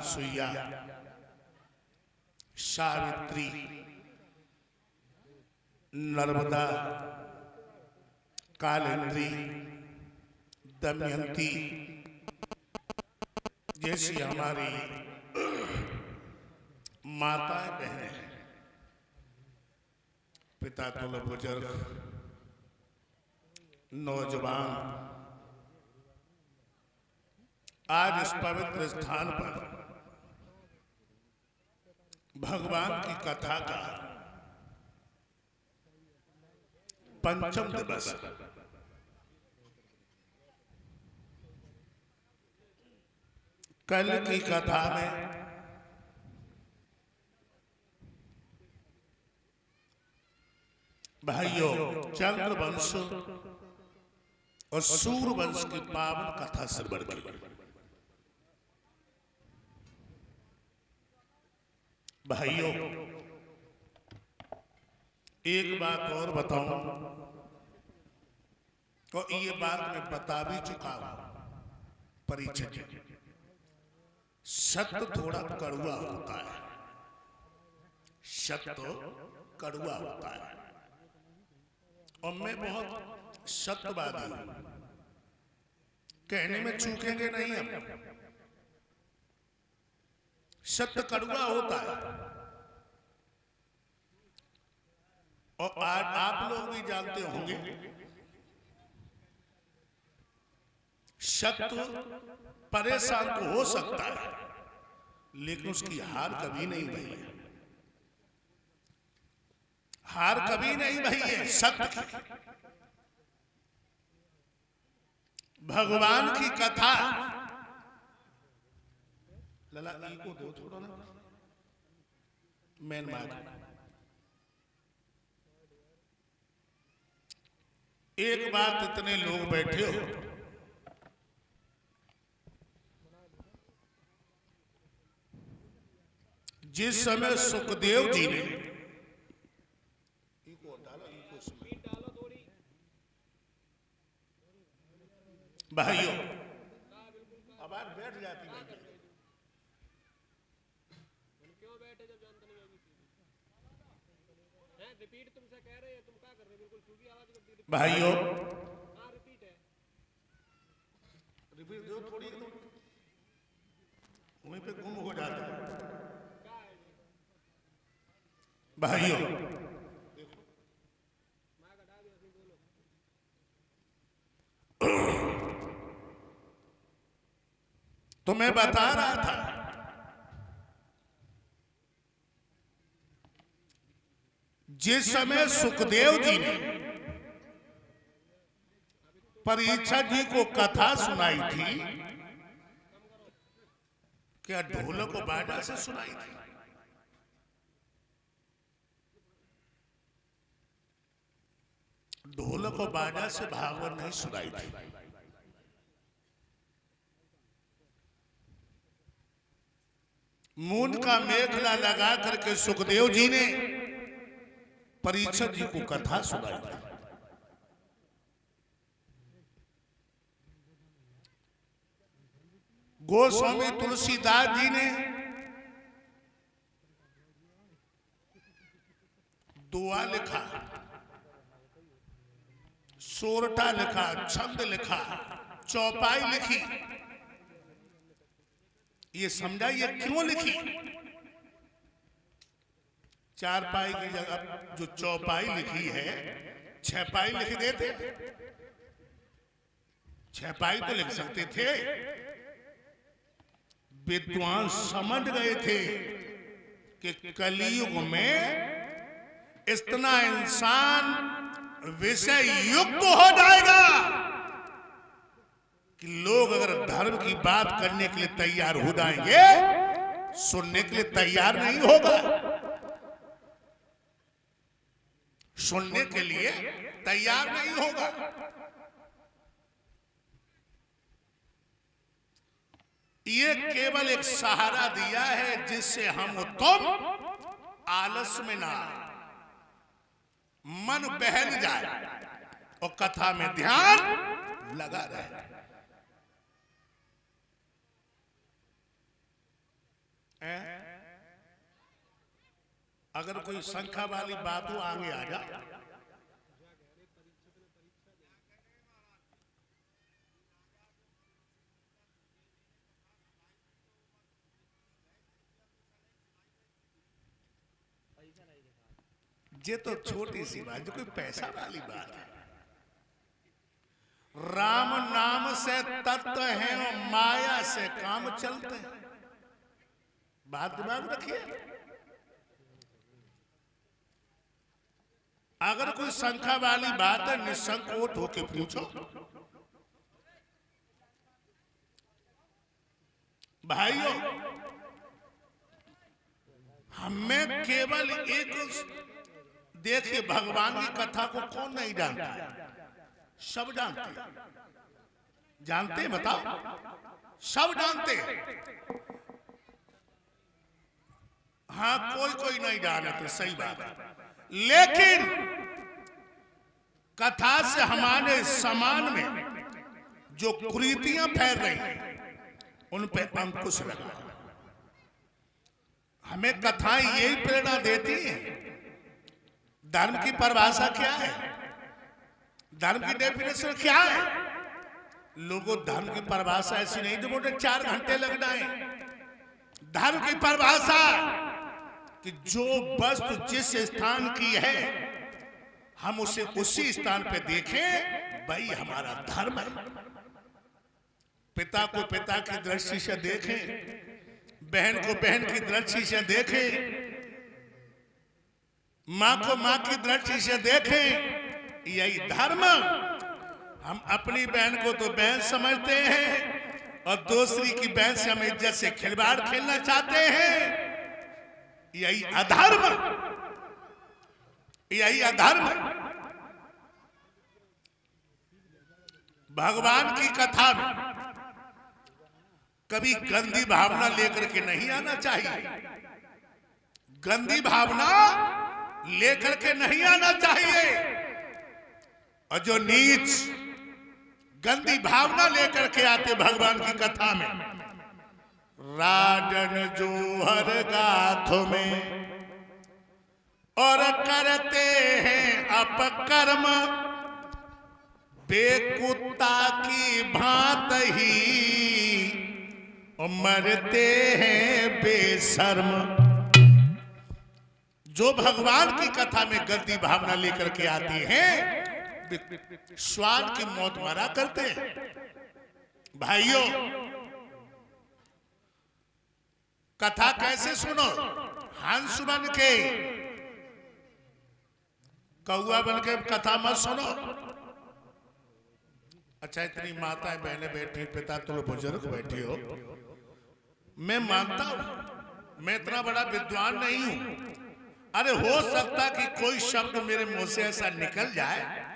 सुइया, सावित्री, नर्मदा, कालिंदी, दमयंती जैसी हमारी माताएं बहनें, पिता तुल बुजुर्ग, नौजवान आज इस पवित्र स्थान पर भगवान की कथा का पंचम दिवस, कल की कथा में भाइयों चंद्रवंश और सूर्यवंश की पावन कथा श्रवण की। भाइयों एक बात और बताऊं, और ये बात मैं बता भी चुका हूं, परिचय सत्य थोड़ा कड़वा होता है, सत्य कड़वा होता है, और मैं बहुत सत्यवादी हूं, कहने में चूकेंगे नहीं हम। सत्य कड़वा होता है, और आज आप लोग भी जानते होंगे सत्य परेशान तो हो सकता है, लेकिन उसकी हार कभी नहीं भई है, हार कभी नहीं भई है सत्य की। भगवान की कथा लला ई को दो थोड़ा ना, मैन मार। एक बात इतने लोग बैठे हो, जिस समय सुखदेव जी ने भाइयों अब आज बैठ जाती है, क्यों बैठे जब जानते नहीं है, रिपीट तुमसे कह रहे हैं, तुम क्या कर रहे हो, बिल्कुल सूखी आवाज करती है भाइयों। हाँ रिपीट है, रिपीट दो थोड़ी, वहीं पे गुम हो जाता है। भाइयों तो मैं बता रहा था जिस समय सुखदेव जी ने परीक्षित जी को कथा सुनाई थी, क्या ढोलक को बाजा से सुनाई थी? ढोलक को बाजा से भागवत नहीं सुनाई थी। मूंद का मेखला लगा करके सुखदेव जी ने परीक्षित जी को कथा सुनाई थी। गोस्वामी तुलसीदास जी ने दुआ लिखा, सोरठा लिखा, छंद लिखा, चौपाई लिखी। ये समझाइए क्यों लिखी? चारपाई की जगह जो चौपाई लिखी है, छपाई लिख देते, छपाई तो लिख सकते थे। विद्वान समझ गए थे कि कलयुग में इतना इंसान विषय युक्त हो जाएगा कि लोग अगर धर्म की बात करने के लिए तैयार हो जाएंगे, सुनने के लिए तैयार नहीं होगा, सुनने के लिए तैयार नहीं होगा। ये केवल एक सहारा दिया है जिससे हम तुम आलस में ना, मन बहल जाए और कथा में ध्यान लगा रहे। अगर कोई शंखा वाली बात हो आगे आ जा। ये तो छोटी सी बात, जो कोई पैसा वाली बात है। राम नाम से तत्व है और माया से काम चलते हैं। बात दिमाग रखिए। अगर कोई शंखा वाली बात है, निसंकोच होके पूछो। भाइयों, हमें केवल एक देखिए, भगवान की कथा को कौन नहीं जानता? सब जानते। जानते बताओ? सब जानते। हाँ, कोई कोई नहीं जानते, सही बात है। लेकिन कथा से हमारे समाज में जो कुरीतियां फैल रही हैं, उन पे अंकुश लगा। हमें कथाएं यही प्रेरणा देती हैं। धर्म की परिभाषा क्या है? धर्म की डेफिनेशन क्या है? लोगों, धर्म की परिभाषा ऐसी नहीं जो मुझे 4 घंटे लग जाए। धर्म की परिभाषा कि जो वस्तु जिस स्थान की है, हम उसे उसी स्थान पे देखें, वही हमारा धर्म है। पिता को पिता की दृष्टि से देखें, बहन को बहन की दृष्टि से देखें, माँ को माँ की दृष्टि से देखें, यही धर्म। हम अपनी बहन को तो बहन समझते हैं और दूसरी की बहन से हम इज्जत से खिलवाड़ खेलना चाहते हैं। यही अधर्म, यही अधर्म। भगवान की कथा में कभी गंदी भावना लेकर के नहीं आना चाहिए। गंदी भावना लेकर के नहीं आना चाहिए। और जो नीच गंदी भावना लेकर के आते भगवान की कथा में, राजन जोहर गाथों में और करते हैं अपकर्म, बेकुत्ता की भांत ही और मरते हैं बेशर्म। जो भगवान की कथा में गंदी भावना लेकर के आती हैं, स्वाद की मौत मरा करते हैं। भाइयों, कथा कैसे सुनो? हंस बन के, कौआ बन के कथा मत सुनो। अच्छा, इतनी माताएं बहनें बैठी, पिता तुम बुजुर्ग बैठी हो, मैं मानता हूं मैं इतना बड़ा विद्वान नहीं हूं। अरे हो सकता कि कोई शब्द मेरे मुंह से ऐसा निकल जाए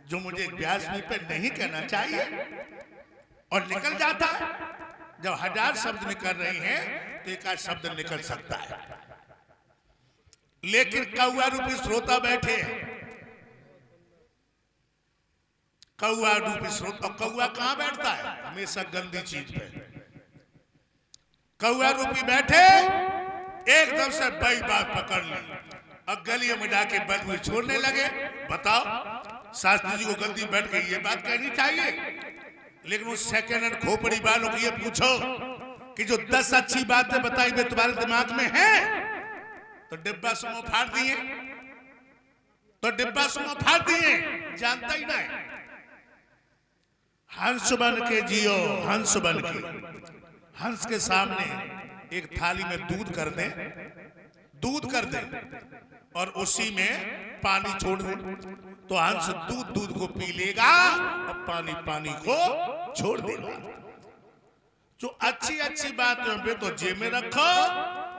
जो मुझे व्यास जी पे नहीं कहना चाहिए, और निकल जाता है। जब 1000 शब्द निकल रही हैं तो एक आध शब्द निकल सकता है। लेकिन कौआ रूपी श्रोता बैठे हैं, कौआ रूपी श्रोता। कौआ कहां बैठता है? हमेशा गंदी चीज पे। कौआ रूपी बैठे, एकदम से बड़ी बात पकड़ ली और गलियों में जाके बदबू छोड़ने लगे। बताओ, शास्त्री जी को गलती बैठ गई, ये बात कहनी चाहिए। लेकिन उस सेकंड हैंड खोपड़ी वालों को ये पूछो कि जो 10 अच्छी बातें बताई वे तुम्हारे दिमाग में है, तो डिब्बा सुनो फाड़ दिए, तो डिब्बा सुनो फाड़ दिए, जानता ही नहीं। हंस बन के जियो, हंस बन के। हंस के सामने एक थाली में दूध कर दे, दूध कर दे और उसी में पानी छोड़ दे, तो हंस दूध को पी लेगा और पानी को छोड़ देगा। जो अच्छी अच्छी बातें हैं तो जेब में रखो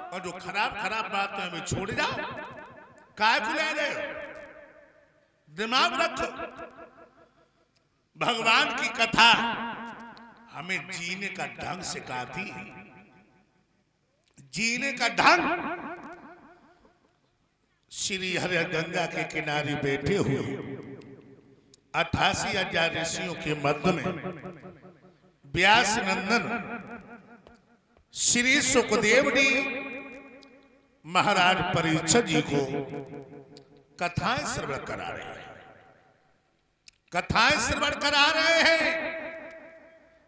और जो खराब बातें हैं छोड़ जाओ। काय को ले रहे हो? दिमाग रखो। भगवान की कथा हमें जीने का ढंग सिखाती है। जीने का ढंग। श्री हरि गंगा के किनारे बैठे हुए 88,000 ऋषियों के मध्य में व्यास नंदन श्री सुखदेव जी महाराज परीक्षित जी को कथाएं श्रवण करा रहे हैं, कथाएं श्रवण करा रहे हैं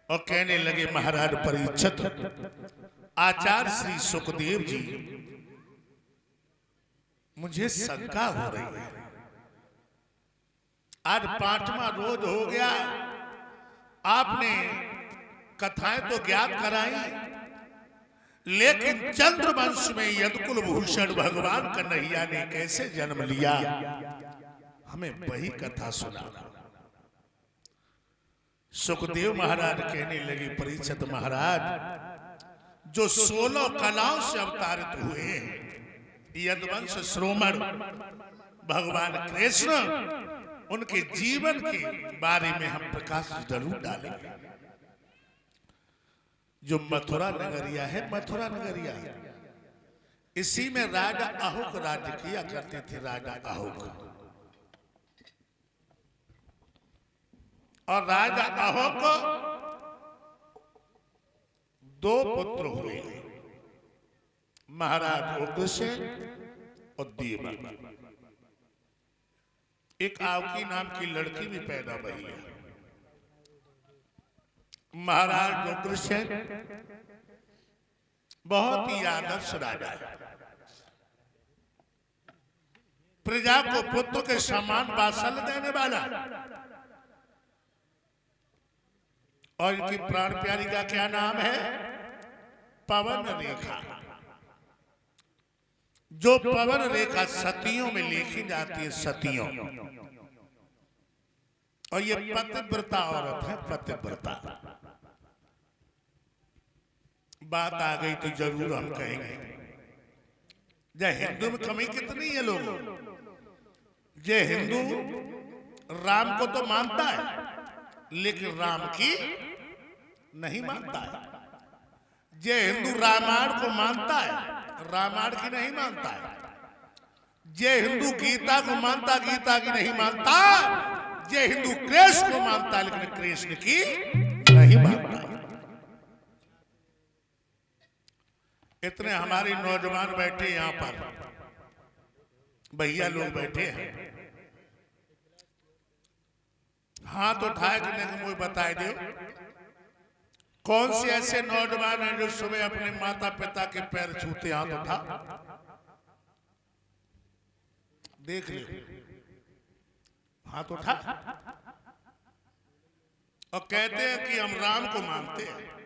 और कहने लगे महाराज परीक्षित, आचार्य श्री सुखदेव जी मुझे शंका हो रही है। आज 5वां रोज हो गया, आपने कथाएं तो ज्ञात कराई, लेकिन चंद्रवंश में यदुकुल भूषण भगवान कन्हैया ने कैसे जन्म लिया, हमें वही कथा सुना। सुखदेव महाराज कहने लगे परीक्षित महाराज, जो 16 कलाओं से अवतारित हुए हैं, यदुवंश श्रोमण भगवान कृष्ण, उनके जीवन के बारे में हम प्रकाश जरूर डालेंगे। जो मथुरा नगरिया है, मथुरा नगरिया, इसी में राजा अहुक राज्य किया करते थे। राजा अहुक, और राजा अहुक 2 पुत्र हुए, महाराज उग्रसेन और देवक। एक आवकी नाम की लड़की भी पैदा हुई है। महाराज उग्रसेन बहुत ही आदर्श राजा है, प्रजा को पुत्र के समान वात्सल्य देने वाला, और इनकी प्राण प्यारी का क्या नाम है? पवन रेखा। जो पवन रेखा सतियों में लिखी जाती है, सतियों, और ये पतिव्रता औरत है, पतिव्रता। बात आ गई तो जरूर हम कहेंगे। जय हिंदू में कमी कितनी है लोग। जय हिंदू राम को तो मानता है, लेकिन राम की नहीं मानता है। जय हिंदू रामायण को मानता है, रामायण की नहीं मानता है। जय हिंदू गीता को मानता, गीता की नहीं मानता। जय हिंदू कृष्ण को मानता है, लेकिन कृष्ण की नहीं मानता। इतने हमारे नौजवान बैठे यहां पर, भैया लोग बैठे हैं, हाथ उठाए कि नहीं मुझे बताए दो, कौन से ऐसे नौजवान हैं जो सुबह अपने माता पिता के पैर छूते? हाथ उठा, देख ले, हाथ उठा, और कहते हैं कि हम राम को मानते हैं।